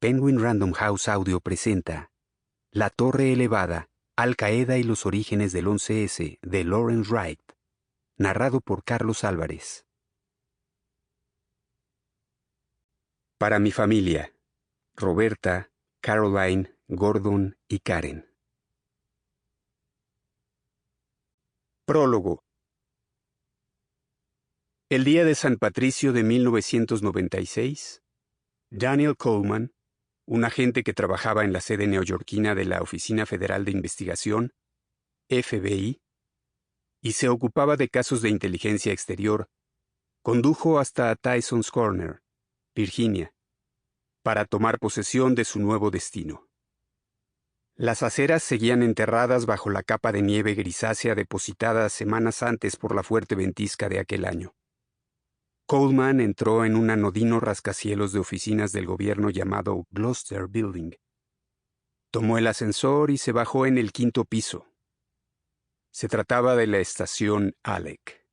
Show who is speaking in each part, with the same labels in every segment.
Speaker 1: Penguin Random House Audio presenta La Torre Elevada, Al-Qaeda y los orígenes del 11S de Lawrence Wright, narrado por Carlos Álvarez. Para mi familia, Roberta, Caroline, Gordon y Karen. Prólogo. El día de San Patricio de 1996, Daniel Coleman, un agente que trabajaba en la sede neoyorquina de la Oficina Federal de Investigación, FBI, y se ocupaba de casos de inteligencia exterior, condujo hasta Tyson's Corner, Virginia, para tomar posesión de su nuevo destino. Las aceras seguían enterradas bajo la capa de nieve grisácea depositada semanas antes por la fuerte ventisca de aquel año. Coleman entró en un anodino rascacielos de oficinas del gobierno llamado Gloucester Building. Tomó el ascensor y se bajó en el 5º piso. Se trataba de la estación Alec.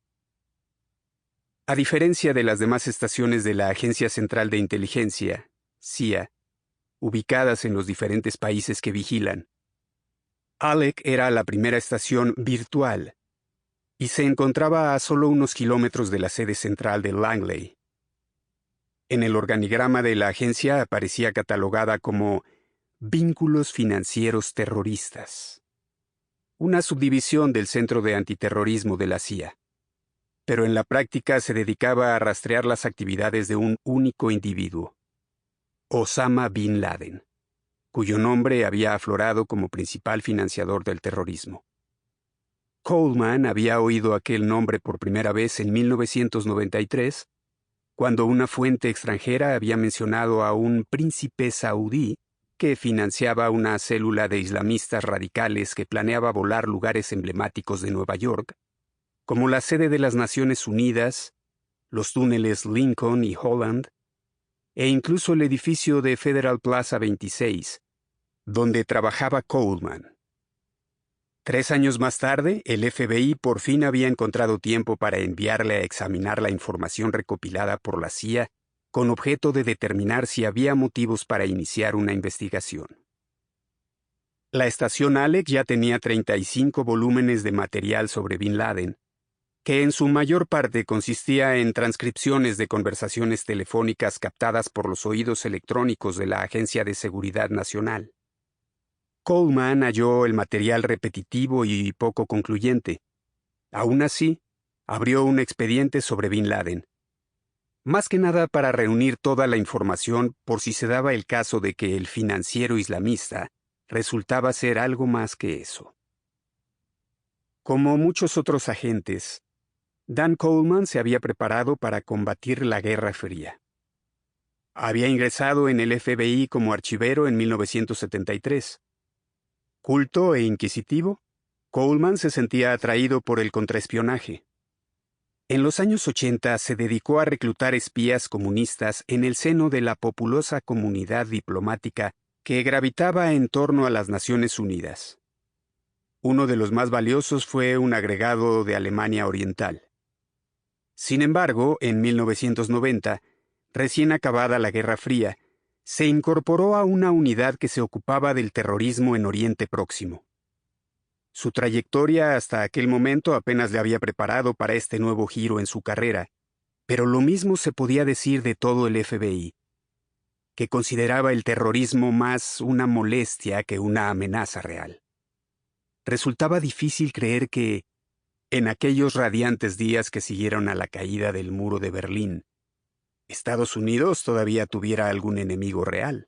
Speaker 1: A diferencia de las demás estaciones de la Agencia Central de Inteligencia, CIA, ubicadas en los diferentes países que vigilan, Alec era la primera estación virtual y se encontraba a solo unos kilómetros de la sede central de Langley. En el organigrama de la agencia aparecía catalogada como Vínculos Financieros Terroristas, una subdivisión del Centro de Antiterrorismo de la CIA, pero en la práctica se dedicaba a rastrear las actividades de un único individuo, Osama Bin Laden, cuyo nombre había aflorado como principal financiador del terrorismo. Coleman había oído aquel nombre por primera vez en 1993, cuando una fuente extranjera había mencionado a un príncipe saudí que financiaba una célula de islamistas radicales que planeaba volar lugares emblemáticos de Nueva York, como la sede de las Naciones Unidas, los túneles Lincoln y Holland, e incluso el edificio de Federal Plaza 26, donde trabajaba Coleman. 3 años más tarde, el FBI por fin había encontrado tiempo para enviarle a examinar la información recopilada por la CIA con objeto de determinar si había motivos para iniciar una investigación. La estación Alec ya tenía 35 volúmenes de material sobre Bin Laden, que en su mayor parte consistía en transcripciones de conversaciones telefónicas captadas por los oídos electrónicos de la Agencia de Seguridad Nacional. Coleman halló el material repetitivo y poco concluyente. Aún así, abrió un expediente sobre Bin Laden, más que nada para reunir toda la información por si se daba el caso de que el financiero islamista resultaba ser algo más que eso. Como muchos otros agentes, Dan Coleman se había preparado para combatir la Guerra Fría. Había ingresado en el FBI como archivero en 1973. Culto e inquisitivo, Coleman se sentía atraído por el contraespionaje. En los años 80 se dedicó a reclutar espías comunistas en el seno de la populosa comunidad diplomática que gravitaba en torno a las Naciones Unidas. Uno de los más valiosos fue un agregado de Alemania Oriental. Sin embargo, en 1990, recién acabada la Guerra Fría, se incorporó a una unidad que se ocupaba del terrorismo en Oriente Próximo. Su trayectoria hasta aquel momento apenas le había preparado para este nuevo giro en su carrera, pero lo mismo se podía decir de todo el FBI, que consideraba el terrorismo más una molestia que una amenaza real. Resultaba difícil creer que, en aquellos radiantes días que siguieron a la caída del muro de Berlín, Estados Unidos todavía tuviera algún enemigo real.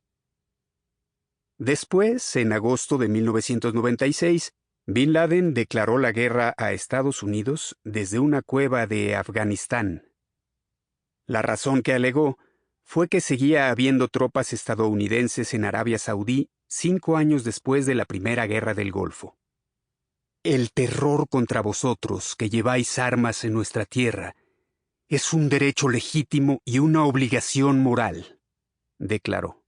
Speaker 1: Después, en agosto de 1996, Bin Laden declaró la guerra a Estados Unidos desde una cueva de Afganistán. La razón que alegó fue que seguía habiendo tropas estadounidenses en Arabia Saudí 5 años después de la Primera Guerra del Golfo. El terror contra vosotros que lleváis armas en nuestra tierra es un derecho legítimo y una obligación moral, declaró.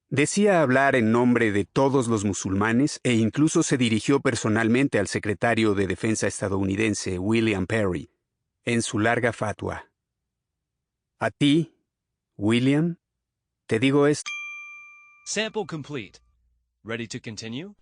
Speaker 1: Decía hablar en nombre de todos los musulmanes e incluso se dirigió personalmente al secretario de Defensa estadounidense, William Perry, en su larga fatwa. A ti, William, te digo esto.
Speaker 2: Sample complete. Ready to continue?